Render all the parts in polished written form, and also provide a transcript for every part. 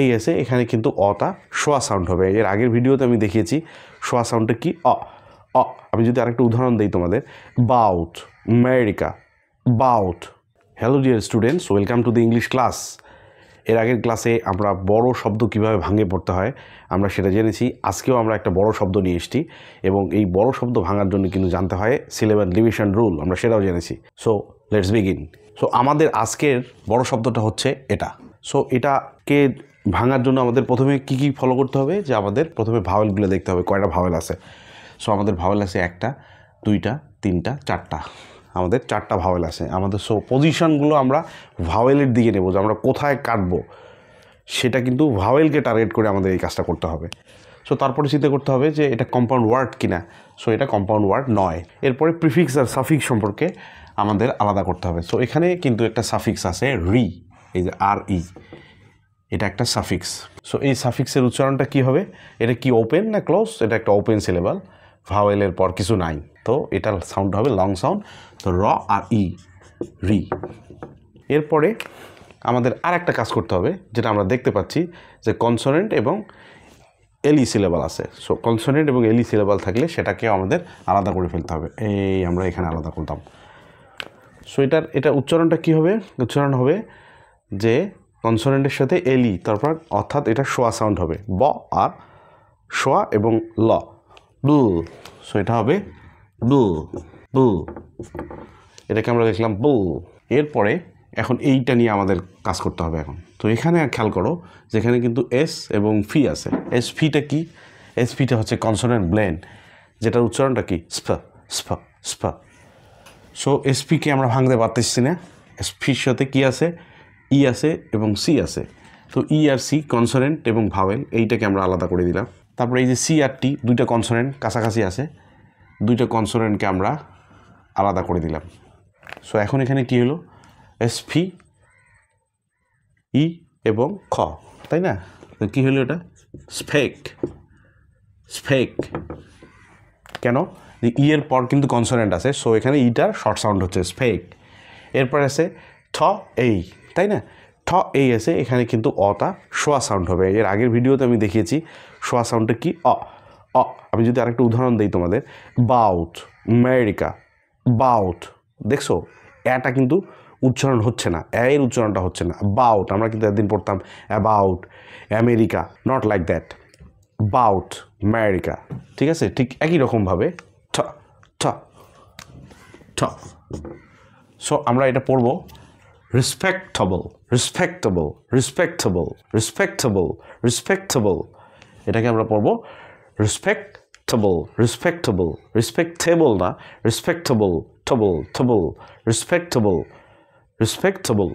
এই আছে, এখানে কিন্তু অটা শোয়া সাউন্ড হবে। এর আগের ভিডিওতে আমি দেখিয়েছি শোয়া সাউন্ডটা কি অ। আমি যদি আরেকটা উদাহরণ দিই তোমাদের, bout America, bout. Hello dear students, welcome to the English class. এর আগের ক্লাসে আমরা বড় শব্দ কিভাবে ভাঙে পড়তে হয় আমরা সেটা জেনেছি। আজকেও আমরা একটা বড় শব্দ নিয়ে এসেছি এবং এই বড় শব্দ ভাঙার জন্য কিন্তু জানতে হয় সিলেবাস ডিভিশন রুল, আমরা সেটাও জেনেছি। So let's begin. সো আমাদের আজকের বড় শব্দটা হচ্ছে এটা। সো এটাকে ভাঙার জন্য আমাদের প্রথমে কি ফলো করতে হবে, যে আমাদের প্রথমে ভাওয়েলগুলো দেখতে হবে কয়টা ভাওয়েল আছে। সো আমাদের ভাওয়েল আছে 1টা 2টা 3টা 4টা, আমাদের 4টা ভাওয়েল আছে আমাদের। সো পজিশনগুলো আমরা ভাওয়েলের দিকে নেব, যে আমরা কোথায় কাটবো সেটা কিন্তু ভাওয়েলকে টার্গেট করে আমাদের এই কাজটা করতে হবে। সো তারপরে চিন্তা করতে হবে যে এটা কম্পাউন্ড ওয়ার্ড কিনা। সো এটা কম্পাউন্ড ওয়ার্ড নয়। এরপরে প্রিফিক্স আর সাফিক্স সম্পর্কে আমাদের আলাদা করতে হবে। সো এখানে কিন্তু একটা সাফিক্স আছে রি, এই যে আর ই, এটা একটা সাফিক্স। সো এই সাফিক্সের উচ্চারণটা কি হবে, এটা কি ওপেন না ক্লোজ? এটা একটা ওপেন সিলেবাল, ভাওয়েলের পর কিছু নাই, তো এটার সাউন্ড হবে লং সাউন্ড। তো র আর ই, রি। এরপরে আমাদের আর একটা কাজ করতে হবে, যেটা আমরা দেখতে পাচ্ছি যে কনসোনেন্ট এবং এলি সিলেবাল আছে। সো কনসোনেন্ট এবং এলি সিলেবাল থাকলে সেটাকে আমাদের আলাদা করে ফেলতে হবে। এই আমরা এখানে আলাদা করতাম। সো এটা উচ্চারণটা কি হবে? উচ্চারণ হবে যে কনসোনেন্টের সাথে এলি, তারপর অর্থাৎ এটা শোয়া সাউন্ড হবে, ব আর শোয়া এবং ল, বুল। সো এটা হবে বুল, বুল। এটাকে আমরা দেখলাম বুল। এরপরে এখন এইটা নিয়ে আমাদের কাজ করতে হবে এখন। তো এখানে খেয়াল করো যেখানে কিন্তু এস এবং ফি আছে। এস ফিটা কি? এস ফিটা হচ্ছে কনসোনেন্ট ব্লেন্ড, যেটার উচ্চারণটা কি স্প, স্প, স্প। সো এসপিকে আমরা ভাঙতে পারতেছি না। এসপির সাথে কি আছে? ই আছে এবং সি আছে। তো ই আর সি কনসোনেন্ট এবং ভাওয়েল, এইটাকে আমরা আলাদা করে দিলাম। তারপরে এই যে সি আর টি, দুইটা কনসোনেন্ট কাছাকাছি আছে, দুইটা কনসোনেন্টকে আমরা আলাদা করে দিলাম। সো এখন এখানে কি হলো? এসপি, ই এবং খ, তাই না? তো কী হলো এটা? Spec, spec. কেন? ই এর পর কিন্তু কনসোনেন্ট আছে, সো এখানে ইটার শর্ট সাউন্ড হচ্ছে স্পেক। এরপর আছে ঠ এই, তাই না? ঠ এই আছে, এখানে কিন্তু অটা শোয়া সাউন্ড হবে। এর আগের ভিডিওতে আমি দেখিয়েছি শোয়া সাউন্ডটা কি অ। আমি যদি আরেকটা উদাহরণ দিই তোমাদের, বাউট আমেরিকা, বাউট। দেখছো এটা কিন্তু উচ্চারণ হচ্ছে না, এর উচ্চারণটা হচ্ছে না। বাউট আমরা কিন্তু একদিন পড়তাম about America, not like that, bout America. ঠিক আছে, ঠিক একই রকমভাবে ঠ ঠ ঠ। সো আমরা এটা পড়ব respectable, respectable, respectable, respectable, respectable. এটাকে আমরা পড়ব রেসপেক্টেবল, রেসপেক্টেবল, রেসপেক্টেবল না, রেসপেক্টেবল, টবল, টবল, রেসপেক্টেবল, রেসপেক্টেবল।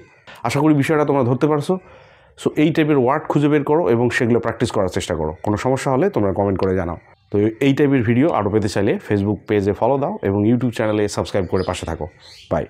আশা করি বিষয়টা তোমরা ধরতে পারছো। সো এই টাইপের ওয়ার্ড খুঁজে বের করো এবং সেগুলো প্র্যাকটিস করার চেষ্টা করো। কোনো সমস্যা হলে তোমরা কমেন্ট করে জানাও। তো এই টাইপের ভিডিও আরও পেতে চাইলে ফেসবুক পেজে ফলো দাও এবং ইউটিউব চ্যানেলে সাবস্ক্রাইব করে পাশে থাকো। বাই।